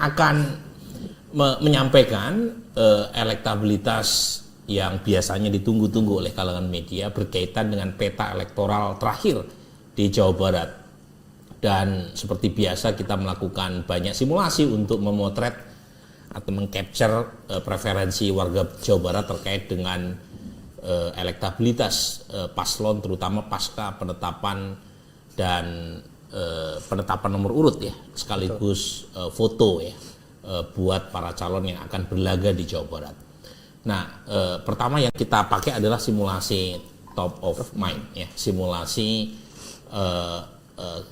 akan menyampaikan elektabilitas yang biasanya ditunggu-tunggu oleh kalangan media berkaitan dengan peta elektoral terakhir di Jawa Barat. Dan seperti biasa kita melakukan banyak simulasi untuk memotret atau mengcapture preferensi warga Jawa Barat terkait dengan elektabilitas paslon, terutama pasca penetapan dan penetapan nomor urut ya, sekaligus foto ya, buat para calon yang akan berlaga di Jawa Barat. Nah, pertama yang kita pakai adalah simulasi top of mind ya, simulasi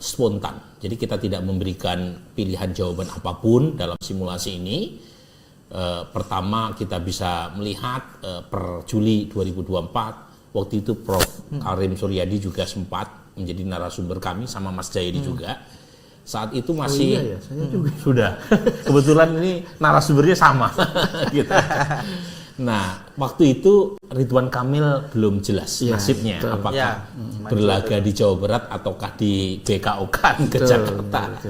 spontan. Jadi kita tidak memberikan pilihan jawaban apapun dalam simulasi ini. Pertama kita bisa melihat per Juli 2024, waktu itu Prof. Karim Suryadi juga sempat menjadi narasumber kami sama Mas Jayadi juga. Saat itu masih iya ya, saya juga. Sudah. Kebetulan ini narasumbernya sama. Gitu. Nah, waktu itu Ridwan Kamil belum jelas nasibnya, apakah berlaga di Jawa Barat ataukah di BKO-kan ke Jakarta.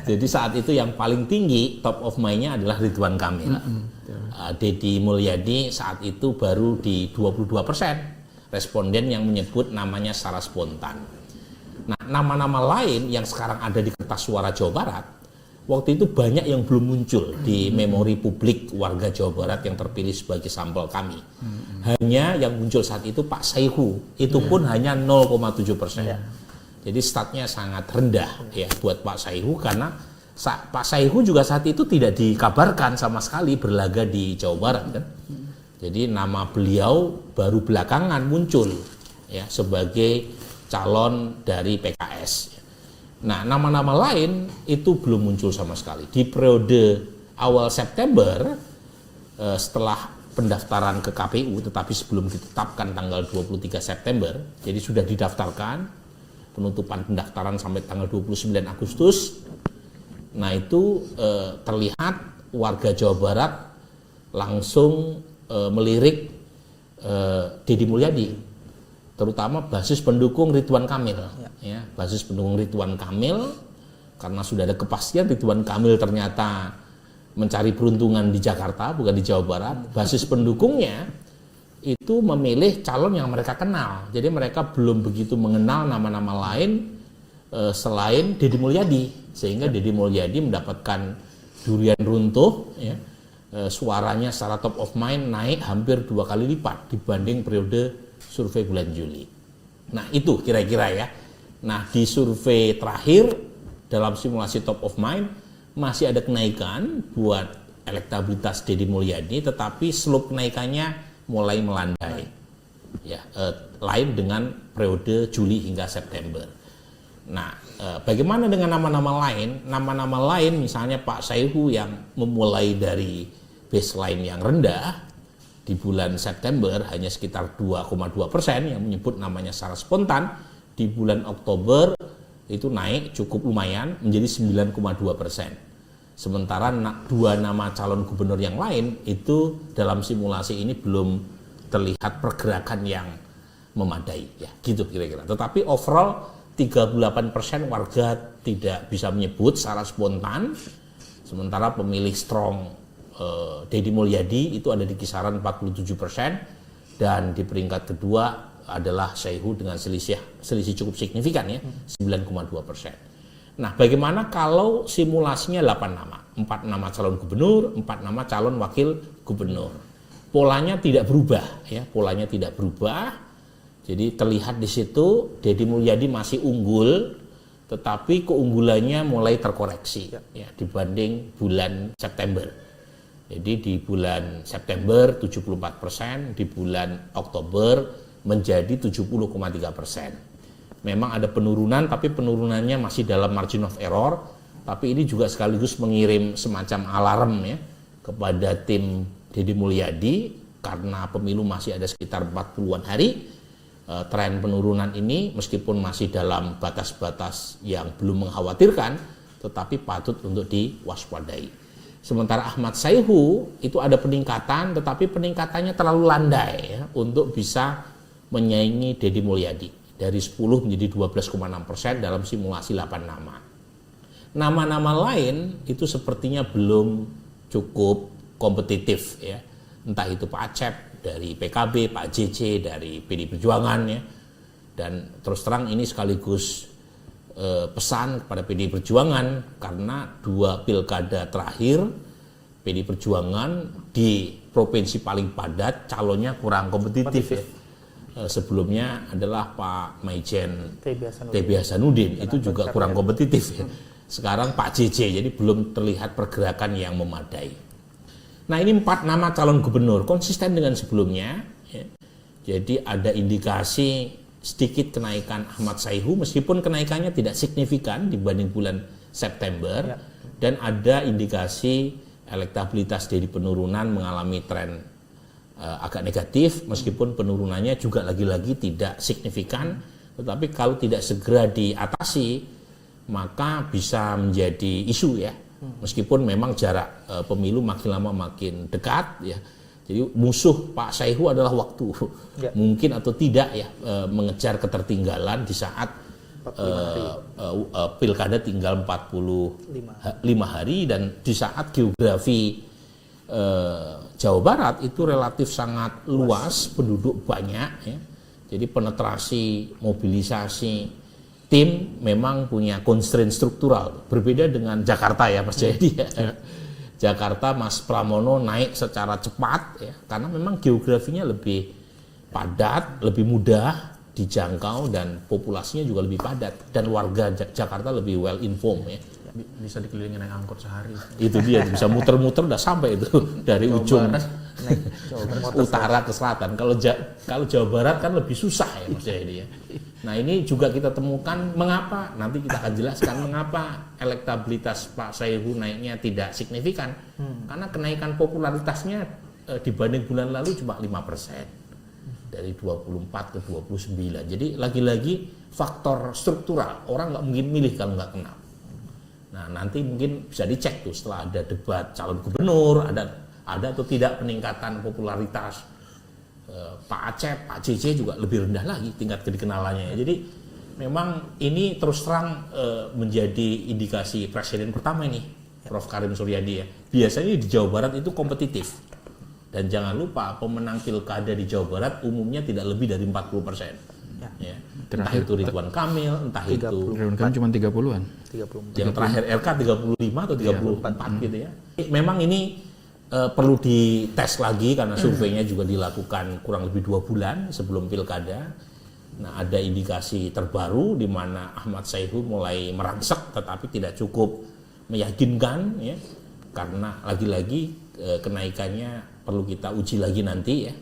Jadi saat itu yang paling tinggi top of mind-nya adalah Ridwan Kamil. Deddy Mulyadi saat itu baru di 22% responden yang menyebut namanya secara spontan. Nah, nama-nama lain yang sekarang ada di kertas suara Jawa Barat, waktu itu banyak yang belum muncul di memori publik warga Jawa Barat yang terpilih sebagai sampel kami. Hanya yang muncul saat itu Pak Saihu, itu pun hanya 0,7%. Jadi statnya sangat rendah ya buat Pak Saihu, karena Pak Saihu juga saat itu tidak dikabarkan sama sekali berlaga di Jawa Barat kan. Jadi nama beliau baru belakangan muncul ya sebagai calon dari PKS. Nah, nama-nama lain itu belum muncul sama sekali. Di periode awal September, setelah pendaftaran ke KPU, tetapi sebelum ditetapkan tanggal 23 September, jadi sudah didaftarkan, penutupan pendaftaran sampai tanggal 29 Agustus. Nah, itu terlihat warga Jawa Barat langsung melirik Deddy Mulyadi, terutama basis pendukung Ridwan Kamil. Ya, basis pendukung Ridwan Kamil, karena sudah ada kepastian Ridwan Kamil ternyata mencari peruntungan di Jakarta bukan di Jawa Barat. Basis pendukungnya itu memilih calon yang mereka kenal. Jadi mereka belum begitu mengenal nama-nama lain selain Deddy Mulyadi, sehingga Deddy Mulyadi mendapatkan durian runtuh ya. Suaranya secara top of mind naik hampir 2 kali lipat dibanding periode survei bulan Juli. Nah, itu kira-kira ya. Nah, di survei terakhir dalam simulasi top of mind masih ada kenaikan buat elektabilitas Deddy Mulyadi, tetapi slope kenaikannya mulai melandai. Ya, lain dengan periode Juli hingga September. Nah, bagaimana dengan nama-nama lain? Nama-nama lain misalnya Pak Saihu yang memulai dari baseline yang rendah di bulan September hanya sekitar 2,2% yang menyebut namanya secara spontan. Di bulan Oktober itu naik cukup lumayan menjadi 9,2%. Sementara dua nama calon gubernur yang lain itu dalam simulasi ini belum terlihat pergerakan yang memadai ya, gitu kira-kira. Tetapi overall 38% warga tidak bisa menyebut secara spontan, sementara pemilih strong Deddy Mulyadi itu ada di kisaran 47%, dan di peringkat kedua adalah Saihu dengan selisih cukup signifikan ya, 9,2%. Nah, bagaimana kalau simulasinya 8 nama? 4 nama calon gubernur, 4 nama calon wakil gubernur. Polanya tidak berubah ya, polanya tidak berubah. Jadi terlihat di situ Deddy Mulyadi masih unggul, tetapi keunggulannya mulai terkoreksi ya dibanding bulan September. Jadi di bulan September 74%, di bulan Oktober menjadi 70,3%. Memang ada penurunan, tapi penurunannya masih dalam margin of error. Tapi ini juga sekaligus mengirim semacam alarm ya kepada tim Deddy Mulyadi, karena pemilu masih ada sekitar 40-an hari. Tren penurunan ini meskipun masih dalam batas-batas yang belum mengkhawatirkan, tetapi patut untuk diwaspadai. Sementara Ahmad Saihu itu ada peningkatan, tetapi peningkatannya terlalu landai ya, untuk bisa menyaingi Deddy Mulyadi. Dari 10 menjadi 12,6% dalam simulasi 8 nama. nama-nama lain itu sepertinya belum cukup kompetitif ya. Entah itu Pak Acep dari PKB, Pak JJ dari PD Perjuangan ya. Dan terus terang ini sekaligus pesan kepada PD Perjuangan karena 2 pilkada terakhir PD Perjuangan di provinsi paling padat calonnya kurang kompetitif ya. Sebelumnya adalah Pak Maijen TB Hasanuddin itu juga kurang kompetitif ya. Sekarang Pak JJ, jadi belum terlihat pergerakan yang memadai. Nah ini 4 nama calon gubernur konsisten dengan sebelumnya ya. Jadi ada indikasi sedikit kenaikan Ahmad Sayhu meskipun kenaikannya tidak signifikan dibanding bulan September ya. Dan ada indikasi elektabilitas dari penurunan mengalami tren agak negatif meskipun penurunannya juga lagi-lagi tidak signifikan, tetapi kalau tidak segera diatasi maka bisa menjadi isu ya. Meskipun memang jarak pemilu makin lama makin dekat ya. Jadi musuh Pak Sayhu adalah waktu ya. Mungkin atau tidak ya mengejar ketertinggalan di saat pilkada tinggal 45 hari dan di saat geografi Jawa Barat itu relatif sangat luas, penduduk banyak ya. Jadi penetrasi, mobilisasi tim memang punya constraint struktural berbeda dengan Jakarta ya Mas Jayadi ya. Jakarta Mas Pramono naik secara cepat ya karena memang geografinya lebih padat, lebih mudah dijangkau dan populasinya juga lebih padat dan warga Jakarta lebih well informed ya. Bisa dikelilingi naik angkot sehari. Itu dia bisa muter-muter udah sampai itu dari ujung utara ke selatan. Kalau Jawa Barat kan lebih susah ya Mas Jayadi ya. Nah ini juga kita temukan mengapa, nanti kita akan jelaskan mengapa elektabilitas Pak Sayhu naiknya tidak signifikan. Karena kenaikan popularitasnya dibanding bulan lalu cuma 5%. Dari 24 ke 29. Jadi lagi-lagi faktor struktural, orang nggak mungkin milih kalau nggak kenal. Nah nanti mungkin bisa dicek tuh setelah ada debat calon gubernur, ada atau tidak peningkatan popularitas Pak Acep, Pak JJ juga lebih rendah lagi tingkat kedikenalannya. Jadi memang ini terus terang menjadi indikasi presiden pertama ini, Prof. Karim Suryadi ya. Biasanya di Jawa Barat itu kompetitif. Dan jangan lupa pemenang pilkada di Jawa Barat umumnya tidak lebih dari 40%. Ya. Entah itu Ridwan Kamil, entah 30, itu Ridwan Kamil cuma 30-an. Yang terakhir RK 35 atau 34 gitu ya. Memang ini perlu dites lagi karena surveinya juga dilakukan kurang lebih 2 bulan sebelum pilkada. Nah, ada indikasi terbaru di mana Ahmad Sayhu mulai merangsek tetapi tidak cukup meyakinkan ya. Karena lagi-lagi kenaikannya perlu kita uji lagi nanti ya.